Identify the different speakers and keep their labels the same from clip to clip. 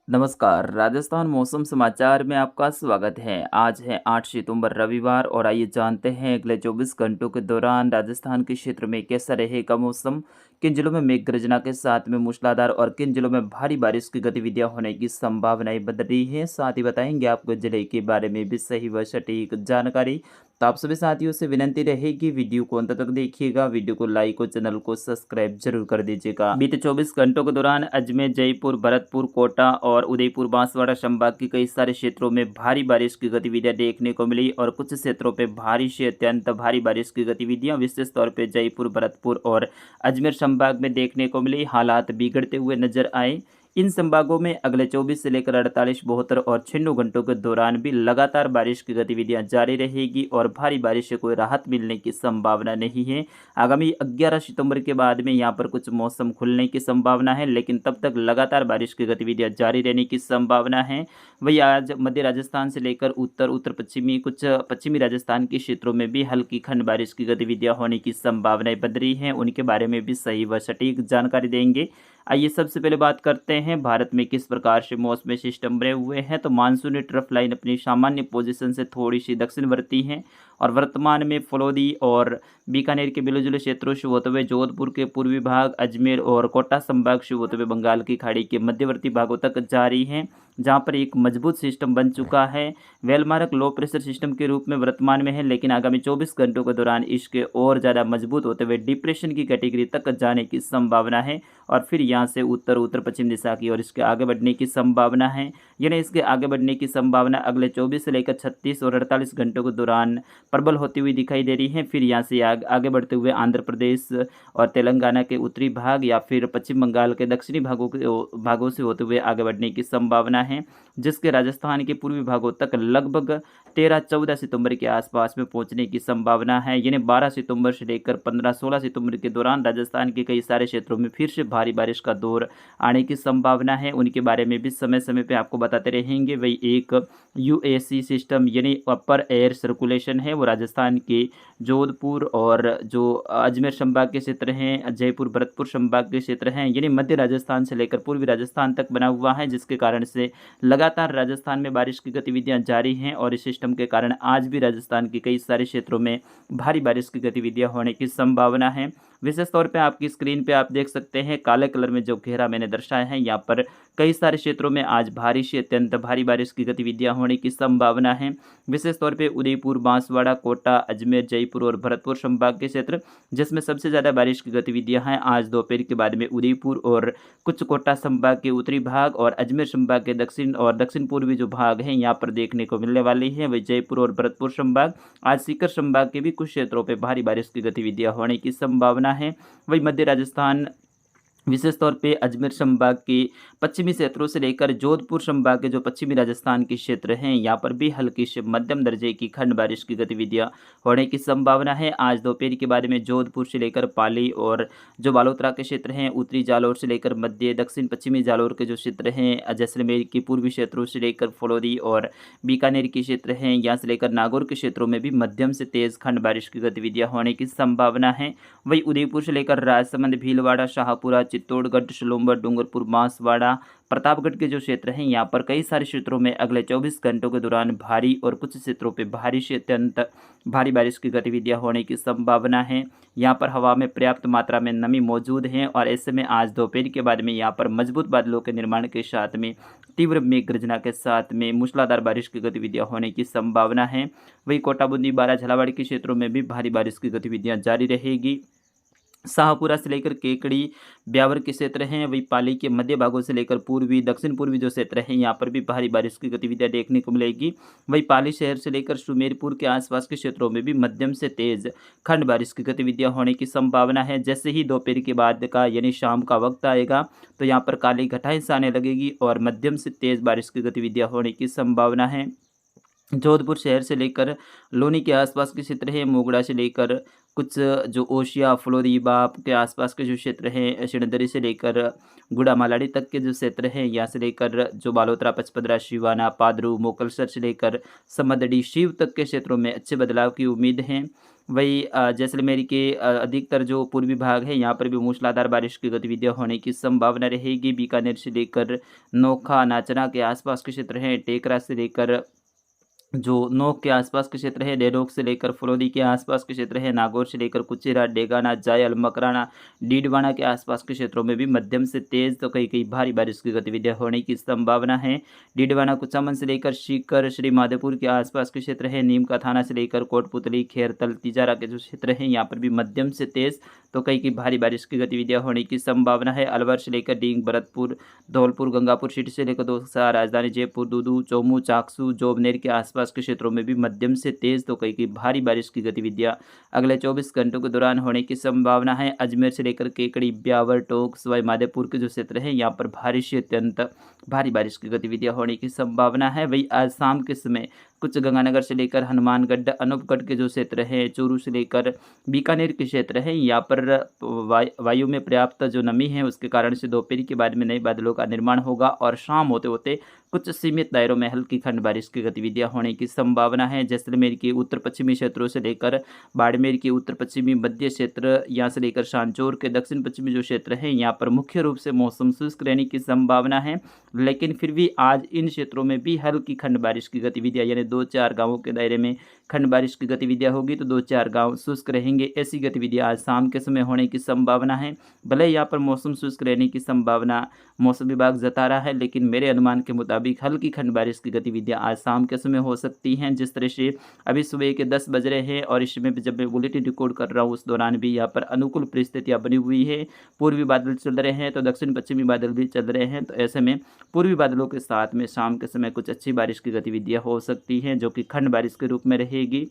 Speaker 1: नमस्कार, राजस्थान मौसम समाचार में आपका स्वागत है। आज है 8 सितंबर रविवार और आइए जानते हैं अगले 24 घंटों के दौरान राजस्थान के क्षेत्र में कैसा रहेगा मौसम, किन जिलों में मेघ गर्जना के साथ में मूसलाधार और किन जिलों में भारी बारिश की गतिविधियां होने की संभावनाएं बन रही हैं। साथ ही बताएंगे आपको जिले के बारे में भी सही व सटीक जानकारी। तो आप सभी साथियों से विनंती रहेगी वीडियो को अंत तक देखिएगा, वीडियो को लाइक और चैनल को सब्सक्राइब जरूर कर दीजिएगा। बीते 24 घंटों के दौरान अजमेर, जयपुर, भरतपुर, कोटा और उदयपुर, बांसवाड़ा संभाग के कई सारे क्षेत्रों में भारी बारिश की गतिविधियां देखने को मिली और कुछ क्षेत्रों पे भारी से अत्यंत भारी बारिश की गतिविधियां विशेष तौर पे जयपुर, भरतपुर और अजमेर संभाग में देखने को मिली। हालात बिगड़ते हुए नजर आए। इन संभागों में अगले 24 से लेकर 48, 72 और 96 घंटों के दौरान भी लगातार बारिश की गतिविधियां जारी रहेगी और भारी बारिश से कोई राहत मिलने की संभावना नहीं है। आगामी 11 सितंबर के बाद में यहां पर कुछ मौसम खुलने की संभावना है, लेकिन तब तक लगातार बारिश की गतिविधियां जारी रहने की संभावना है। वही आज मध्य राजस्थान से लेकर उत्तर पश्चिमी कुछ पश्चिमी राजस्थान के क्षेत्रों में भी हल्की खंड बारिश की गतिविधियां होने की संभावनाएं बन रही हैं। उनके बारे में भी सही व सटीक जानकारी देंगे। आइए सबसे पहले बात करते हैं भारत में किस प्रकार से मौसमी सिस्टम बने हुए हैं। तो मानसूनी ट्रफ लाइन अपनी सामान्य पोजीशन से थोड़ी सी दक्षिणवर्ती है और वर्तमान में फलोदी और बीकानेर के मिले जुले क्षेत्रों से होते हुए जोधपुर के पूर्वी भाग, अजमेर और कोटा संभाग से होते हुए बंगाल की खाड़ी के मध्यवर्ती भागों तक जारी है, जहां पर एक मजबूत सिस्टम बन चुका है। वेलमार्क लो प्रेशर सिस्टम के रूप में वर्तमान में है, लेकिन आगामी 24 घंटों के दौरान इसके और ज़्यादा मजबूत होते हुए डिप्रेशन की कैटेगरी तक जाने की संभावना है और फिर यहाँ से उत्तर पश्चिम दिशा की ओर इसके आगे बढ़ने की संभावना है। यानी इसके आगे बढ़ने की संभावना अगले 24 से लेकर 36 और 48 घंटों के दौरान प्रबल होती हुई दिखाई दे रही है। फिर यहाँ से आगे बढ़ते हुए आंध्र प्रदेश और तेलंगाना के उत्तरी भाग या फिर पश्चिम बंगाल के दक्षिणी भागों से होते हुए आगे बढ़ने की संभावना है, जिसके राजस्थान के पूर्वी भागों तक लगभग 13-14 सितंबर के आसपास में पहुंचने की संभावना है। यानी 12 सितंबर से लेकर 15-16 सितंबर के दौरान राजस्थान के कई सारे क्षेत्रों में फिर से भारी बारिश का दौर आने की संभावना है। उनके बारे में भी समय समय पे आपको बताते रहेंगे। वही एक यूएसी सिस्टम यानी अपर एयर सर्कुलेशन है, वो राजस्थान के जोधपुर और जो अजमेर संभाग के क्षेत्र हैं, जयपुर, भरतपुर संभाग के क्षेत्र हैं, यानी मध्य राजस्थान से लेकर पूर्वी राजस्थान तक बना हुआ है, जिसके कारण से लगातार राजस्थान में बारिश की गतिविधियां जारी हैं और इस सिस्टम के कारण आज भी राजस्थान के कई सारे क्षेत्रों में भारी बारिश की गतिविधियां होने की संभावना है। विशेष तौर पे आपकी स्क्रीन पे आप देख सकते हैं काले कलर में जो घेरा मैंने दर्शाया है, यहाँ पर कई सारे क्षेत्रों में आज भारी से अत्यंत भारी बारिश की गतिविधियां होने की संभावना है। विशेष तौर पे उदयपुर, बांसवाड़ा, कोटा, अजमेर, जयपुर और भरतपुर संभाग के क्षेत्र, जिसमें सबसे ज़्यादा बारिश की गतिविधियां हैं आज दोपहर के बाद में उदयपुर और कुछ कोटा संभाग के उत्तरी भाग और अजमेर संभाग के दक्षिण और दक्षिण पूर्वी जो भाग हैं यहाँ पर देखने को मिलने वाली है। वही जयपुर और भरतपुर संभाग, आज सीकर संभाग के भी कुछ क्षेत्रों पर भारी बारिश की गतिविधियां होने की संभावना है। वही मध्य राजस्थान, विशेष तौर पे अजमेर संभाग के पश्चिमी क्षेत्रों से लेकर जोधपुर संभाग के जो पश्चिमी राजस्थान के क्षेत्र हैं, यहाँ पर भी हल्की से मध्यम दर्जे की खंड बारिश की गतिविधियां होने की संभावना है। आज दोपहर के बाद में जोधपुर से लेकर पाली और जो बालोतरा के क्षेत्र हैं, उत्तरी जालौर से लेकर मध्य दक्षिण पश्चिमी जालौर के जो क्षेत्र हैं, जैसलमेर के पूर्वी क्षेत्रों से लेकर फलोदी और बीकानेर के क्षेत्र हैं, यहाँ से लेकर नागौर के क्षेत्रों में भी मध्यम से तेज खंड बारिश की गतिविधियां होने की संभावना है। वही उदयपुर से लेकर राजसमंद, भीलवाड़ा, शाहपुरा, चित्तौड़गढ़, सलोम्बर, डूंगरपुर, बांसवाड़ा, प्रतापगढ़ के जो क्षेत्र हैं, यहाँ पर कई सारे क्षेत्रों में अगले 24 घंटों के दौरान भारी और कुछ क्षेत्रों पे भारी से अत्यंत भारी बारिश की गतिविधियां होने की संभावना है। यहाँ पर हवा में पर्याप्त मात्रा में नमी मौजूद है और ऐसे में आज दोपहर के बाद में यहाँ पर मजबूत बादलों के निर्माण के साथ में तीव्र मेघ गर्जना के साथ में मूसलाधार बारिश की गतिविधियां होने की संभावना है। वही कोटा, बूंदी, बारा, झालावाड़ के क्षेत्रों में भी भारी बारिश की गतिविधियां जारी रहेगी। शाहपुरा से लेकर केकड़ी, ब्यावर के क्षेत्र हैं, वही पाली के मध्य भागों से लेकर पूर्वी दक्षिण पूर्वी जो क्षेत्र हैं, यहाँ पर भी भारी बारिश की गतिविधियां देखने को मिलेगी। वही पाली शहर से लेकर सुमेरपुर के आसपास के क्षेत्रों में भी मध्यम से तेज खंड बारिश की गतिविधियां होने की संभावना है। जैसे ही दोपहर के बाद का यानी शाम का वक्त आएगा तो यहाँ पर काली घटाएं आने लगेगी और मध्यम से तेज बारिश की गतिविधियां होने की संभावना है। जोधपुर शहर से लेकर लोनी के आसपास के क्षेत्र हैं, मोगड़ा से लेकर कुछ जो ओशिया, फलोदी, बाप के आसपास के जो क्षेत्र हैं, सिणदरी से लेकर गुड़ा मालाड़ी तक के जो क्षेत्र हैं, यहाँ से लेकर जो बालोतरा, पचपदरा, शिवाना, पादरू, मोकलसर से लेकर समदड़ी, शिव तक के क्षेत्रों में अच्छे बदलाव की उम्मीद है। वही जैसलमेर के अधिकतर जो पूर्वी भाग है यहाँ पर भी मूसलाधार बारिश की गतिविधियाँ होने की संभावना रहेगी। बीकानेर से लेकर नोखा, नाचना के आसपास के क्षेत्र हैं, टेकरा से लेकर जो नोक के आसपास के क्षेत्र है, डेरोक से लेकर फलोदी के आसपास के क्षेत्र है, नागौर से लेकर कुचेरा, डेगाना, जायल, मकराना, डीडवाना के आसपास के क्षेत्रों में भी मध्यम से तेज तो कहीं कहीं भारी बारिश की गतिविधियां होने की संभावना है। डीडवाना, कुचामन से लेकर सीकर, श्री माधोपुर के आसपास के क्षेत्र है, नीम का थाना से लेकर कोटपुतली, खेरतल, तिजारा के जो क्षेत्र है यहाँ पर भी मध्यम से तेज तो कहीं की भारी बारिश की गतिविधियां होने की संभावना है। अलवर से लेकर डींग, भरतपुर, धौलपुर, गंगापुर सिटी से लेकर दौसा, राजधानी जयपुर, दूदू, चौमू, चाकसू, जोबनेर के आसपास के क्षेत्रों में भी मध्यम से तेज तो कहीं की भारी बारिश की गतिविधियां अगले 24 घंटों के दौरान होने की संभावना है। अजमेर से लेकर केकड़ी, ब्यावर, टोंक, सवाई माधोपुर के जो क्षेत्र है यहाँ पर भारी से अत्यंत भारी बारिश की गतिविधियां होने की संभावना है। वही आज शाम के समय कुछ गंगानगर से लेकर हनुमानगढ़, अनूपगढ़ के जो क्षेत्र हैं, चूरू से लेकर बीकानेर के क्षेत्र हैं यहाँ पर वायु में पर्याप्त जो नमी है उसके कारण से दोपहर के बाद में नए बादलों का निर्माण होगा और शाम होते होते कुछ सीमित दायरों में हल्की खंड बारिश की गतिविधियां होने की संभावना है। जैसलमेर के उत्तर पश्चिमी क्षेत्रों से लेकर बाड़मेर के उत्तर पश्चिमी मध्य क्षेत्र, यहाँ से लेकर शांचौर के दक्षिण पश्चिमी जो क्षेत्र है यहाँ पर मुख्य रूप से मौसम शुष्क रहने की संभावना है। लेकिन फिर भी आज इन क्षेत्रों में भी हल्की खंड बारिश की गतिविधियां यानी 2-4 गांवों के दायरे में खंड बारिश की गतिविधियां होगी तो 2-4 गांव शुष्क रहेंगे। ऐसी गतिविधियां आज शाम के समय होने की संभावना है। भले यहाँ पर मौसम शुष्क रहने की संभावना मौसम विभाग जता रहा है, लेकिन मेरे अनुमान के मुताबिक हल्की खंड बारिश की गतिविधियां आज शाम के समय हो सकती हैं। जिस तरह से अभी सुबह के 10 बज रहे हैं और इस समय जब मैं बुलेटिन रिकॉर्ड कर रहा हूँ उस दौरान भी यहाँ पर अनुकूल परिस्थितियाँ बनी हुई है। पूर्वी बादल चल रहे हैं तो दक्षिण पश्चिमी बादल भी चल रहे हैं, तो ऐसे में पूर्वी बादलों के साथ में शाम के समय कुछ अच्छी बारिश की गतिविधियां हो सकती हैं जो कि खंड बारिश के रूप में रहेगी।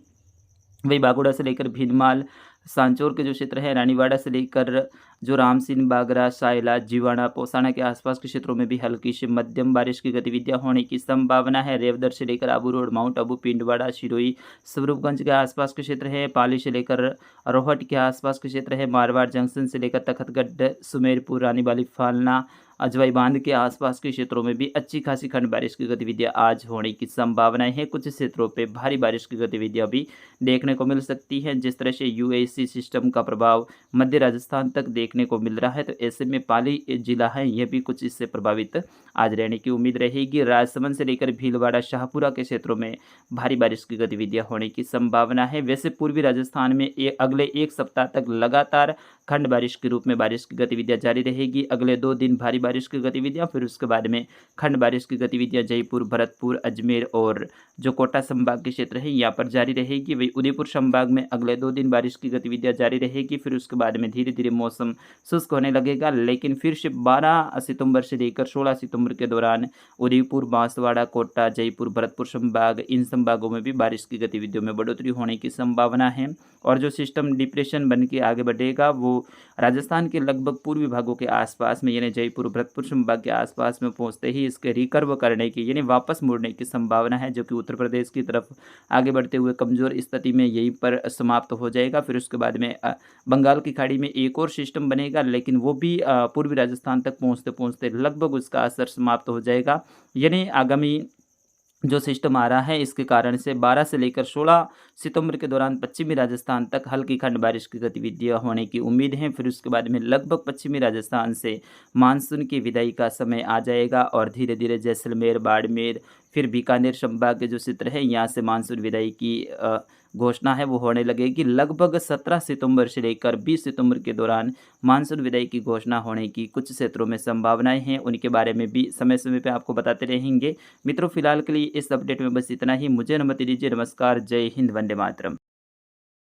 Speaker 1: वही बागोड़ा से लेकर भीनमाल, सांचौर के जो क्षेत्र है, रानीवाड़ा से लेकर जो रामसिन, बागरा, सायला, जीवाणा, पोसाना के आसपास के क्षेत्रों में भी हल्की से मध्यम बारिश की गतिविधियां होने की संभावना है। रेवदर से लेकर आबू रोड, माउंट आबू, पिंडवाड़ा, सिरोही, स्वरूपगंज के आसपास के क्षेत्र है, पाली से लेकर रोहट के आसपास के क्षेत्र है, मारवाड़ जंक्शन से लेकर तखतगढ़, सुमेरपुर, रानीबाली, फालना, अजवाई बांध के आसपास के क्षेत्रों में भी अच्छी खासी खंड बारिश की गतिविधियां आज होने की संभावनाएं हैं। कुछ क्षेत्रों पे भारी बारिश की गतिविधियां भी देखने को मिल सकती हैं। जिस तरह से यूएसी सिस्टम का प्रभाव मध्य राजस्थान तक देखने को मिल रहा है, तो ऐसे में पाली जिला है यह भी कुछ इससे प्रभावित आज रहने की उम्मीद रहेगी। राजसमंद से लेकर भीलवाड़ा, शाहपुरा के क्षेत्रों में भारी बारिश की गतिविधियां होने की संभावना है। वैसे पूर्वी राजस्थान में अगले एक सप्ताह तक लगातार खंड बारिश के रूप में बारिश की गतिविधियां जारी रहेगी। अगले 2 दिन भारी बारिश की गतिविधियां, फिर उसके बाद में खंड बारिश की गतिविधियां जयपुर, भरतपुर, अजमेर और जो कोटा संभाग के क्षेत्र है यहाँ पर जारी रहेगी। वही उदयपुर संभाग में अगले 2 दिन बारिश की गतिविधियां जारी रहेगी। फिर उसके बाद में धीरे धीरे मौसम शुष्क होने लगेगा, लेकिन फिर से 12 सितंबर से लेकर 16 सितंबर के दौरान उदयपुर, बांसवाड़ा, कोटा, जयपुर, भरतपुर संभाग, इन संभागों में भी बारिश की गतिविधियों में बढ़ोतरी होने की संभावना है। और जो सिस्टम डिप्रेशन बन के आगे बढ़ेगा वो राजस्थान के लगभग पूर्वी भागों के आसपास में यानी जयपुर, भरतपुर संभाग के आसपास में पहुंचते ही इसके रिकर्व करने की यानी वापस मुड़ने की संभावना है, जो कि उत्तर प्रदेश की तरफ आगे बढ़ते हुए कमजोर स्थिति में यहीं पर समाप्त हो जाएगा। फिर उसके बाद में बंगाल की खाड़ी में एक और सिस्टम बनेगा, लेकिन वो भी पूर्वी राजस्थान तक पहुँचते पहुँचते लगभग उसका असर समाप्त हो जाएगा। यानी आगामी जो सिस्टम आ रहा है इसके कारण से 12 से लेकर 16 सितंबर के दौरान पश्चिमी राजस्थान तक हल्की खंड बारिश की गतिविधियां होने की उम्मीद है। फिर उसके बाद में लगभग पश्चिमी राजस्थान से मानसून की विदाई का समय आ जाएगा और धीरे धीरे जैसलमेर, बाड़मेर, फिर बीकानेर संभाग के जो क्षेत्र है यहाँ से मानसून विदाई की घोषणा है वो होने लगेगी। लगभग 17 सितंबर से लेकर 20 सितंबर के दौरान मानसून विदाई की घोषणा होने की कुछ क्षेत्रों में संभावनाएं हैं, उनके बारे में भी समय समय पे आपको बताते रहेंगे। मित्रों, फिलहाल के लिए इस अपडेट में बस इतना ही। मुझे अनुमति दीजिए। नमस्कार, जय हिंद, वंदे मातरम।